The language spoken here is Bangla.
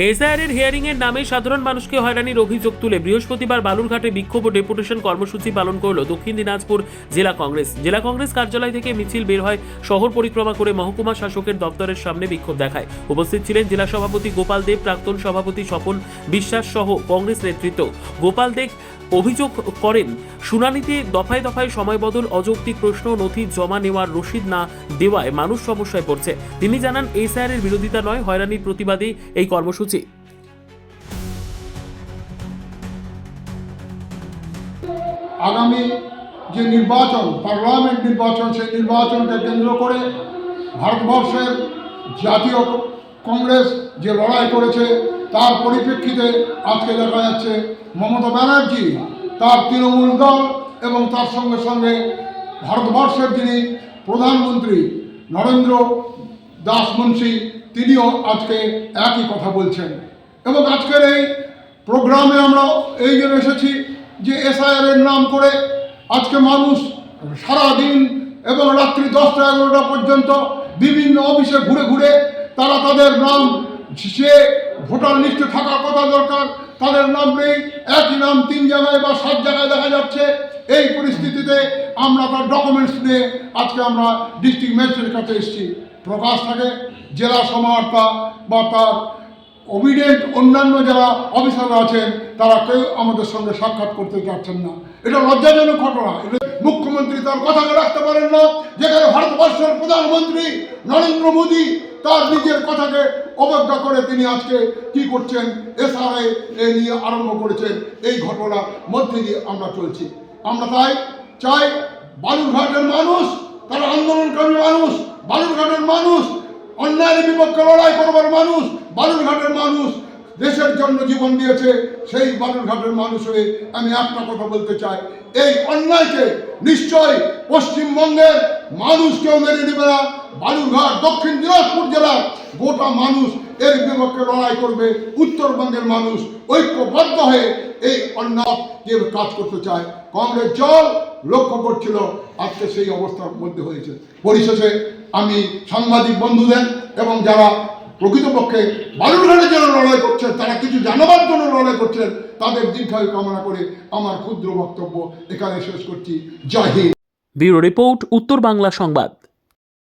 এসআইআর হিয়ারিং এর নামে সাধারণ মানুষকে হয়রানির অভিযোগ তুলে বৃহস্পতিবার বালুরঘাটে বিক্ষোভ ও ডেপুটেশন কর্মসূচি পালন করল দক্ষিণ দিনাজপুর জেলা কংগ্রেস কার্যালয় থেকে মিছিল বের হয় শহর পরিক্রমা করে মহকুমা শাসকের দপ্তরের সামনে বিক্ষোভ দেখায়। উপস্থিত ছিলেন জেলা সভাপতি গোপাল দেব, প্রাক্তন সভাপতি স্বপন বিশ্বাস সহ কংগ্রেস নেতৃত্ব। গোপাল দেব অভিযোগ করেন, শুনানিতে দফায় দফায় সময়বদল, অযৌক্তিক প্রশ্ন, নথি জমা নেওয়ার রসিদ না দেওয়ায় মানুষ সমস্যায় পড়ছে। তিনি জানান, এসআইআর এর বিরোধিতা নয়, হয়রানির প্রতিবাদে এই কর্মসূচি। আগামী যে নির্বাচন, পার্লামেন্ট নির্বাচন, সেই নির্বাচনকে কেন্দ্র করে ভারতবর্ষের জাতীয় কংগ্রেস যে লড়াই করেছে তার পরিপ্রেক্ষিতে আজকে দেখা যাচ্ছে মমতা ব্যানার্জি, তার তৃণমূল দল এবং তার সঙ্গে সঙ্গে ভারতবর্ষের যিনি প্রধানমন্ত্রী নরেন্দ্র দাস মুন্সি, তিনিও আজকে একই কথা বলছেন। এবং আজকের এই প্রোগ্রামে আমরা এই জন্য এসেছি যে এসআইআর এর নাম করে আজকে মানুষ সারাদিন এবং রাত্রি 10টা-11টা পর্যন্ত বিভিন্ন অফিসে ঘুরে ঘুরে তারা তাদের নাম, সে ভোটার লিস্টে থাকার কথা দরকার, তাদের নাম নেই, একই নাম 3 জায়গায় বা 7 জায়গায় দেখা যাচ্ছে। এই পরিস্থিতিতে আমরা তার ডকুমেন্টস নিয়ে আজকে আমরা ডিস্ট্রিক্ট ম্যাজিস্ট্রেটের কাছে এসেছি। প্রকাশ থাকে জেলা সমাহর্তা বা তার অবিডেন্ট অন্যান্য যারা অফিসাররা আছেন তারা কেউ আমাদের সঙ্গে সাক্ষাৎ করতে চাচ্ছেন না। এটা লজ্জাজনক ঘটনা। মুখ্যমন্ত্রী তার কথাকে রাখতে পারেন না, যেখানে ভারতবর্ষের প্রধানমন্ত্রী নরেন্দ্র মোদী তার নিজের কথাকে অবজ্ঞা করে তিনি আজকে কি করছেন, এসআইআর নিয়ে আরম্ভ করেছেন। এই ঘটনার মধ্যে দিয়ে আমরা চলছি। আমরা তাই চাই বালুরঘাটের মানুষ, তারা আন্দোলনকারী মানুষ, বালুরঘাটের মানুষ, অন্যায়ের বিপক্ষে লড়াই করবার মানুষ, বালুরঘাটের মানুষ দেশের জন্য জীবন দিয়েছে। সেই বালুরঘাটের মানুষ হয়ে আমি একটা কথা বলতে চাই, এই অন্যায়কে নিশ্চয়ই পশ্চিমবঙ্গের মানুষ কেউ মেনে নেবে না। বালুরঘাট, দক্ষিণ দিনাজপুর জেলার গোটা মানুষ এর বিপক্ষে লড়াই করবে। উত্তরবঙ্গের মানুষ ঐক্যবদ্ধ হয়ে এই অন্যায় কাজ করতে চায়। কংগ্রেস জল লক্ষ্য করছিল, আজকে সেই অবস্থার মধ্যে হয়েছে। পরিশেষে আমি সাংবাদিক বন্ধুদের এবং যারা প্রকৃতপক্ষে বালুরঘাটের জন্য লড়াই করছেন, তারা কিছু জানাবার জন্য লড়াই করছেন, তাদের দীর্ঘায়ু কামনা করে আমার ক্ষুদ্র বক্তব্য এখানে শেষ করছি। জয় হিন্দ। ব্যুরো রিপোর্ট, উত্তর বাংলা সংবাদ।